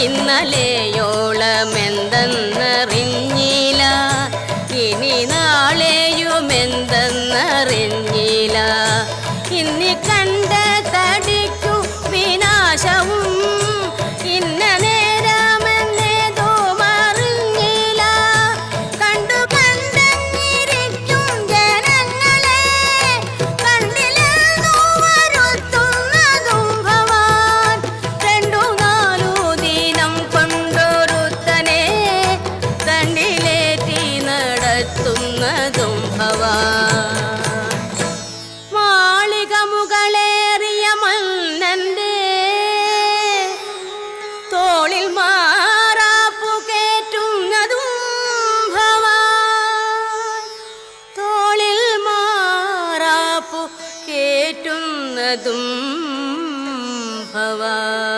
ഇന്നലെയോളമെന്തെന്നറിഞ്ഞില്ല, ഇനി നാളെയുമെന്തെന്നറിഞ്ഞില്ല. ഇന്നി കണ്ട തടിക്കു വിനാശവും ഇന്ന നേരമെന്നേതോ മറിഞ്ഞില്ല. കണ്ടു കണ്ടിരിക്കും ജനങ്ങളെ കണ്ടില്ലെന്നു വരുത്തുന്നതും ഭവാൻ. 2-4 ദിനം കൊണ്ടൊരുത്തനെ തണ്ടിലേറ്റി നടത്തുന്നതും ഭവാൻ. മാളിക മുകളേറിയ മന്നന്റെ തോളിൽ മാറാപ്പു കേറ്റുന്നതും ഭവാൻ. തോളിൽ മാറാപ്പു കേറ്റുന്നതും ഭവാൻ.